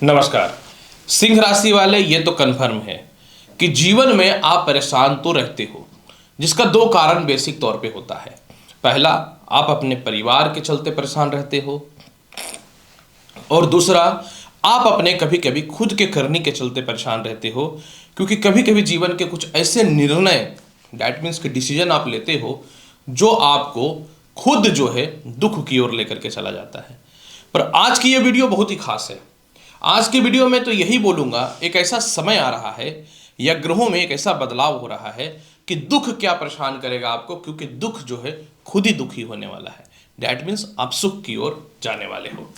नमस्कार। सिंह राशि वाले, ये तो कन्फर्म है कि जीवन में आप परेशान तो रहते हो, जिसका दो कारण बेसिक तौर पे होता है। पहला, आप अपने परिवार के चलते परेशान रहते हो, और दूसरा, आप अपने कभी कभी खुद के करनी के चलते परेशान रहते हो, क्योंकि कभी कभी जीवन के कुछ ऐसे निर्णय, डैट मीन्स के डिसीजन आप लेते हो जो आपको खुद जो है दुख की ओर लेकर के चला जाता है। पर आज की ये वीडियो बहुत ही खास है। आज की वीडियो में तो यही बोलूंगा, एक ऐसा समय आ रहा है या ग्रहों में एक ऐसा बदलाव हो रहा है कि दुख क्या परेशान करेगा आपको, क्योंकि दुख जो है खुद ही दुखी होने वाला है। डैट मीन्स आप सुख की ओर जाने वाले हो।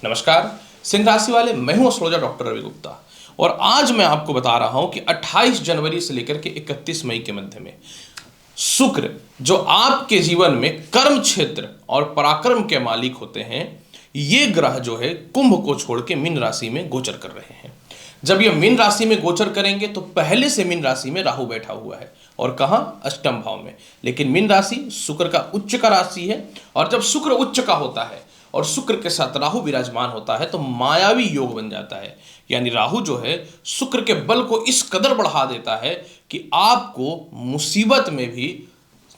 नमस्कार सिंह राशि वाले, मैं हूं एस्ट्रोलॉजर डॉक्टर रवि गुप्ता, और आज मैं आपको बता रहा हूं कि 28 जनवरी से लेकर के 31 मई के मध्य में शुक्र, जो आपके जीवन में कर्म क्षेत्र और पराक्रम के मालिक होते हैं, ये ग्रह जो है कुंभ को छोड़ के मीन राशि में गोचर कर रहे हैं। जब ये मीन राशि में गोचर करेंगे तो पहले से मीन राशि में राहु बैठा हुआ है, और कहां, अष्टम भाव में। लेकिन मीन राशि शुक्र का उच्च का राशि है, और जब शुक्र उच्च का होता है और शुक्र के साथ राहु विराजमान होता है तो मायावी योग बन जाता है। यानी राहु जो है शुक्र के बल को इस कदर बढ़ा देता है कि आपको मुसीबत में भी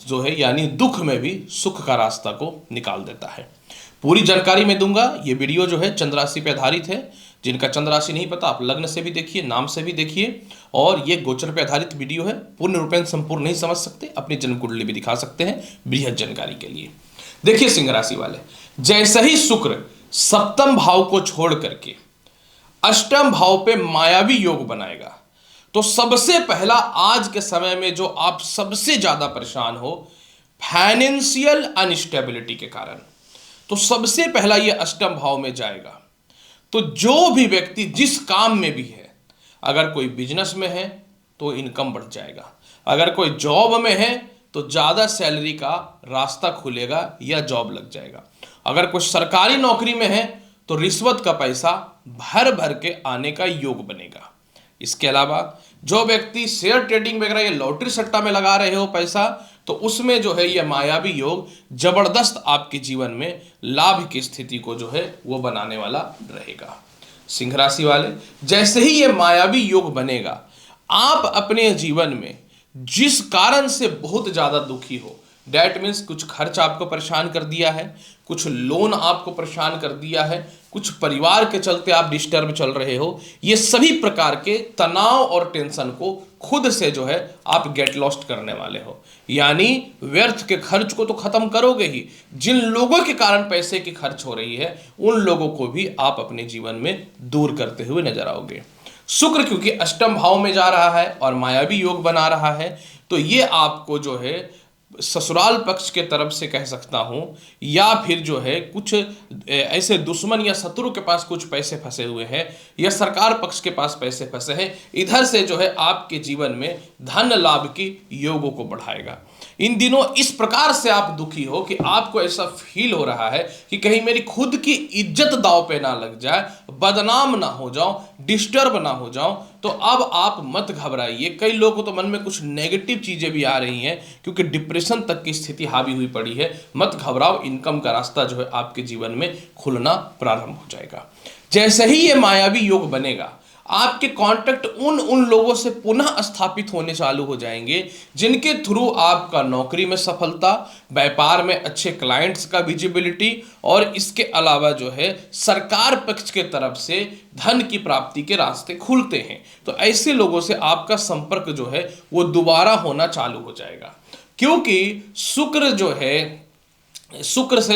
जो है, यानी दुख में भी सुख का रास्ता को निकाल देता है। पूरी जानकारी मैं दूंगा। ये वीडियो जो है चंद्र राशि पे आधारित है। जिनका चंद्र राशि नहीं पता, आप लग्न से भी देखिए, नाम से भी देखिए, और ये गोचर पे आधारित वीडियो है। पूर्ण रूपेण संपूर्ण नहीं समझ सकते, अपनी जन्म कुंडली भी दिखा सकते हैं बृहद जानकारी के लिए। देखिए सिंह राशि वाले, जैसे ही शुक्र सप्तम भाव को छोड़ करके अष्टम भाव पे मायावी योग बनाएगा, तो सबसे पहला आज के समय में जो आप सबसे ज्यादा परेशान हो, फाइनेंशियल अनस्टेबिलिटी के कारण, तो सबसे पहला ये अष्टम भाव में जाएगा। तो जो भी व्यक्ति जिस काम में भी है, अगर कोई बिजनेस में है तो इनकम बढ़ जाएगा, अगर कोई जॉब में है तो ज्यादा सैलरी का रास्ता खुलेगा या जॉब लग जाएगा, अगर कोई सरकारी नौकरी में है तो रिश्वत का पैसा भर भर के आने का योग बनेगा। इसके अलावा जो व्यक्ति शेयर ट्रेडिंग वगैरह या लॉटरी सट्टा में लगा रहे हो पैसा, तो उसमें जो है यह मायावी योग जबरदस्त आपके जीवन में लाभ की स्थिति को जो है वो बनाने वाला रहेगा। सिंह राशि वाले, जैसे ही ये मायावी योग बनेगा, आप अपने जीवन में जिस कारण से बहुत ज्यादा दुखी हो, डैट मीन्स कुछ खर्च आपको परेशान कर दिया है, कुछ लोन आपको परेशान कर दिया है, कुछ परिवार के चलते आप डिस्टर्ब चल रहे हो, ये सभी प्रकार के तनाव और टेंशन को खुद से जो है आप गेट लॉस्ट करने वाले हो। यानी व्यर्थ के खर्च को तो खत्म करोगे ही, जिन लोगों के कारण पैसे की खर्च हो रही है उन लोगों को भी आप अपने जीवन में दूर करते हुए नजर आओगे। शुक्र क्योंकि अष्टम भाव में जा रहा है और मायावी योग बना रहा है, तो ये आपको जो है ससुराल पक्ष के तरफ से कह सकता हूं, या फिर जो है कुछ ऐसे दुश्मन या शत्रु के पास कुछ पैसे फंसे हुए हैं, या सरकार पक्ष के पास पैसे फंसे हैं, इधर से जो है आपके जीवन में धन लाभ की योगों को बढ़ाएगा। इन दिनों इस प्रकार से आप दुखी हो कि आपको ऐसा फील हो रहा है कि कहीं मेरी खुद की इज्जत दांव पे ना लग जाए, बदनाम ना हो जाऊं, डिस्टर्ब ना हो जाऊं। तो अब आप मत घबराइए। कई लोगों को तो मन में कुछ नेगेटिव चीजें भी आ रही हैं, क्योंकि डिप्रेशन तक की स्थिति हावी हुई पड़ी है। मत घबराओ, इनकम का रास्ता जो है आपके जीवन में खुलना प्रारंभ हो जाएगा। जैसे ही ये मायावी योग बनेगा, आपके कांटेक्ट उन लोगों से पुनः स्थापित होने चालू हो जाएंगे जिनके थ्रू आपका नौकरी में सफलता, व्यापार में अच्छे क्लाइंट्स का विजिबिलिटी, और इसके अलावा जो है सरकार पक्ष के तरफ से धन की प्राप्ति के रास्ते खुलते हैं। तो ऐसे लोगों से आपका संपर्क जो है वो दोबारा होना चालू हो जाएगा, क्योंकि शुक्र जो है, शुक्र से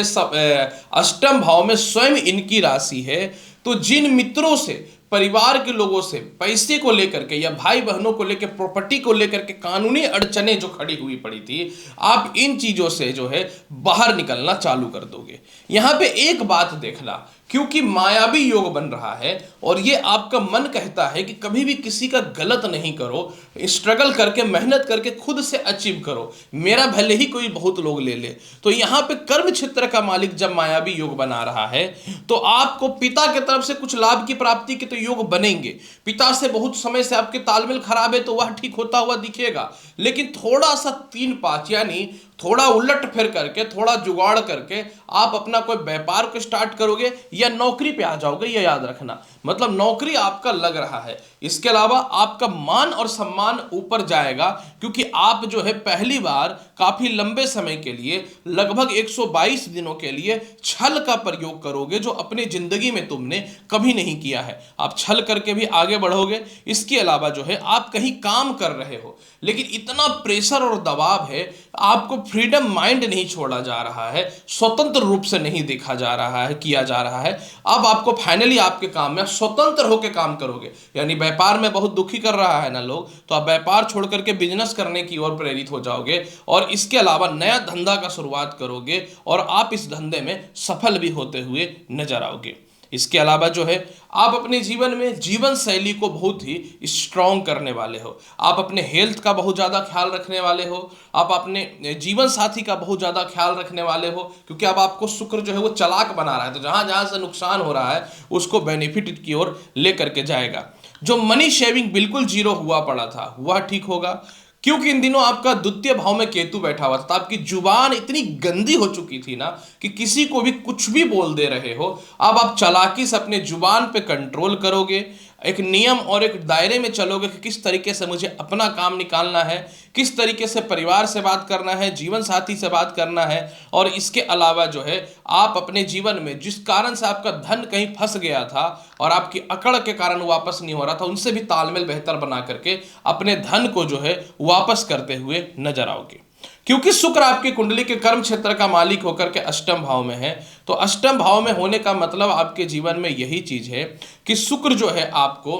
अष्टम भाव में स्वयं इनकी राशि है। तो जिन मित्रों से, परिवार के लोगों से पैसे को लेकर के या भाई बहनों को लेकर, प्रॉपर्टी को लेकर के कानूनी अड़चने जो खड़ी हुई पड़ी थी, आप इन चीजों से जो है बाहर निकलना चालू कर दोगे। यहां पे एक बात देखना, क्योंकि मायावी योग बन रहा है और ये आपका मन कहता है कि कभी भी किसी का गलत नहीं करो, स्ट्रगल करके, मेहनत करके खुद से अचीव करो, मेरा भले ही कोई बहुत लोग ले ले। तो यहाँ पे कर्म क्षेत्र का मालिक जब मायावी योग बना रहा है, तो आपको पिता की तरफ से कुछ लाभ की प्राप्ति के तो योग बनेंगे। पिता से बहुत समय से आपके तालमेल खराब है तो वह ठीक होता हुआ दिखेगा, लेकिन थोड़ा सा 3-5 यानी थोड़ा उलट फिर करके, थोड़ा जुगाड़ करके आप अपना कोई व्यापार को स्टार्ट करोगे या नौकरी पे आ जाओगे, ये याद रखना। मतलब नौकरी आपका लग रहा है, इसके अलावा आपका मान और सम्मान ऊपर जाएगा, क्योंकि आप जो है पहली बार काफी लंबे समय के लिए, लगभग 122 दिनों के लिए छल का प्रयोग करोगे, जो अपनी जिंदगी में तुमने कभी नहीं किया है। आप छल करके भी आगे बढ़ोगे। इसके अलावा जो है आप कहीं काम कर रहे हो, लेकिन इतना प्रेशर और दबाव है, आपको फ्रीडम माइंड नहीं छोड़ा जा रहा है, स्वतंत्र रूप से नहीं देखा जा रहा है, किया जा रहा है। अब आपको फाइनली आपके काम में स्वतंत्र होकर काम करोगे। यानी व्यापार में बहुत दुखी कर रहा है ना लोग, तो आप व्यापार छोड़ करके बिजनेस करने की ओर प्रेरित हो जाओगे, और इसके अलावा नया धंधा का शुरुआत करोगे, और आप इस धंधे में सफल भी होते हुए नजर आओगे। इसके अलावा जो है आप अपने जीवन में जीवन शैली को बहुत ही स्ट्रॉन्ग करने वाले हो। आप अपने हेल्थ का बहुत ज़्यादा ख्याल रखने वाले हो। आप अपने जीवन साथी का बहुत ज़्यादा ख्याल रखने वाले हो, क्योंकि अब आपको शुक्र जो है वो चालाक बना रहा है, तो जहाँ जहाँ से नुकसान हो रहा है उसको बेनिफिट की ओर लेकर के जाएगा। जो मनी शेविंग बिल्कुल जीरो हुआ पड़ा था वह ठीक होगा, क्योंकि इन दिनों आपका द्वितीय भाव में केतु बैठा हुआ था, तो आपकी जुबान इतनी गंदी हो चुकी थी ना कि किसी को भी कुछ भी बोल दे रहे हो। अब आप चालाकी से अपने जुबान पे कंट्रोल करोगे, एक नियम और एक दायरे में चलोगे कि किस तरीके से मुझे अपना काम निकालना है, किस तरीके से परिवार से बात करना है, जीवन साथी से बात करना है। और इसके अलावा जो है आप अपने जीवन में जिस कारण से आपका धन कहीं फंस गया था और आपकी अकड़ के कारण वापस नहीं हो रहा था, उनसे भी तालमेल बेहतर बना करके अपने धन को जो है वापस करते हुए नजर आओगे। क्योंकि शुक्र आपकी कुंडली के कर्म क्षेत्र का मालिक होकर के अष्टम भाव में है, तो अष्टम भाव में होने का मतलब आपके जीवन में यही चीज है कि शुक्र जो है आपको,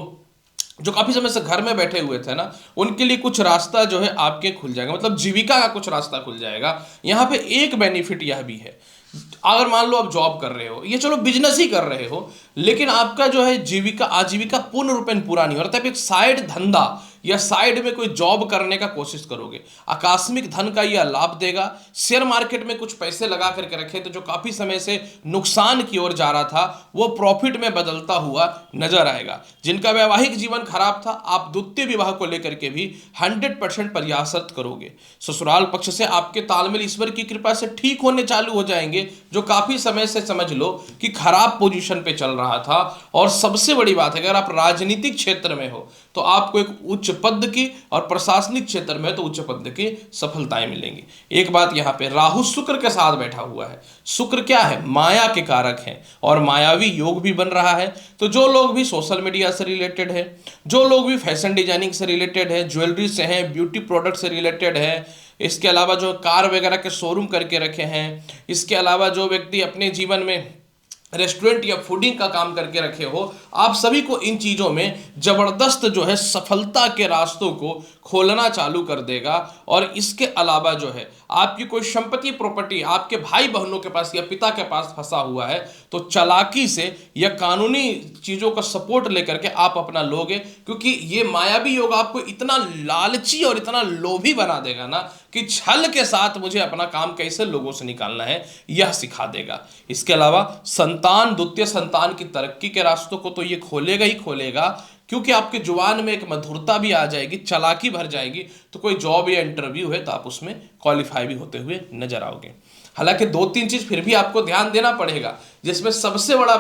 जो काफी समय से घर में बैठे हुए थे ना, उनके लिए कुछ रास्ता जो है आपके खुल जाएगा, मतलब जीविका का कुछ रास्ता खुल जाएगा। यहाँ पे एक बेनिफिट यह भी है, अगर मान लो आप जॉब कर रहे हो, ये चलो बिजनेस ही कर रहे हो, लेकिन आपका जो है जीविका आजीविका पूर्ण रूपेण पूरा नहीं हो रहा, तब एक साइड धंधा या साइड में कोई जॉब करने का कोशिश करोगे, आकस्मिक धन का यह लाभ देगा। शेयर मार्केट में कुछ पैसे लगा करके रखे थे, जो काफी समय से नुकसान की ओर जा रहा था, वो प्रॉफिट में बदलता हुआ नजर आएगा। जिनका वैवाहिक जीवन खराब था, आप द्वितीय विवाह को लेकर के भी 100% प्रयासरत करोगे। ससुराल पक्ष से आपके तालमेल ईश्वर की कृपा से ठीक होने चालू हो जाएंगे, जो काफी समय से समझ लो कि खराब पोजीशन पे चल रहा था। और सबसे बड़ी बात है, अगर आप राजनीतिक क्षेत्र में हो तो आपको एक उच्च पद की, और प्रशासनिक क्षेत्र में तो उच्च पद की सफलताएं मिलेंगी। एक बात यहाँ पे, राहु शुक्र के साथ बैठा हुआ है। शुक्र क्या है? माया के कारक है, और मायावी योग भी बन रहा है। तो जो लोग भी सोशल मीडिया से रिलेटेड है, जो लोग भी फैशन डिजाइनिंग से रिलेटेड है, ज्वेलरी से है, ब्यूटी प्रोडक्ट से रिलेटेड है, इसके अलावा जो कार वगैरह के शोरूम करके रखे हैं, इसके अलावा जो व्यक्ति अपने जीवन में रेस्टोरेंट या फूडिंग का काम करके रखे हो, आप सभी को इन चीज़ों में ज़बरदस्त जो है सफलता के रास्तों को खोलना चालू कर देगा। और इसके अलावा जो है आपकी कोई संपत्ति प्रॉपर्टी आपके भाई बहनों के पास या पिता के पास फंसा हुआ है, तो चालाकी से या कानूनी चीज़ों का सपोर्ट लेकर के आप अपना लोगे, क्योंकि ये मायावी योग आपको इतना लालची और इतना लोभी बना देगा ना कि छल के साथ मुझे अपना काम कैसे लोगों से निकालना है यह सिखा देगा। इसके अलावा संतान, द्वितीय संतान की तरक्की के रास्तों को तो ये खोलेगा ही खोलेगा, क्योंकि आपके जुबान में एक मधुरता भी आ जाएगी, चालाकी भर जाएगी, तो कोई जॉब या इंटरव्यू है तो आप उसमें क्वालिफाई भी होते हुए नजर आओगे। हालांकि 2-3 चीज फिर भी आपको ध्यान देना पड़ेगा, जिसमें सबसे बड़ा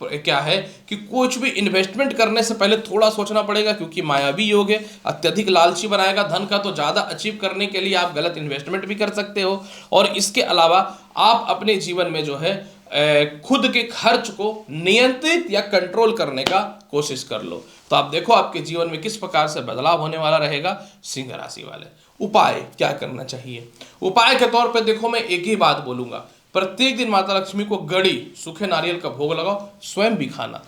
क्या है कि कुछ भी इन्वेस्टमेंट करने से पहले थोड़ा सोचना पड़ेगा, क्योंकि मायावी योग है, अत्यधिक लालची बनाएगा। धन का तो ज़्यादा अचीव करने के लिए आप गलत इन्वेस्टमेंट भी कर सकते हो। और इसके अलावा आप अपने जीवन में जो है खुद के खर्च को नियंत्रित या कंट्रोल करने का कोशिश कर लो। तो आप देखो आपके जीवन में किस प्रकार से बदलाव होने वाला रहेगा। सिंह राशि वाले, उपाय क्या करना चाहिए? उपाय के तौर पे देखो, मैं एक ही बात बोलूंगा, प्रत्येक दिन माता लक्ष्मी को गड़ी सूखे नारियल का भोग लगाओ, स्वयं भी खाना।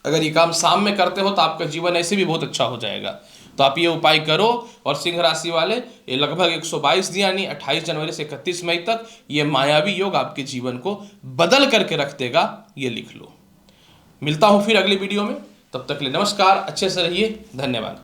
अगर ये काम शाम में करते हो तो आपका जीवन ऐसे भी बहुत अच्छा हो जाएगा। तो आप ये उपाय करो। और सिंह राशि वाले, ये लगभग 122 दिन यानी 28 जनवरी से 31 मई तक ये मायावी योग आपके जीवन को बदल करके रख देगा, ये लिख लो। मिलता हूं फिर अगली वीडियो में, तब तक के लिए नमस्कार, अच्छे से रहिए, धन्यवाद।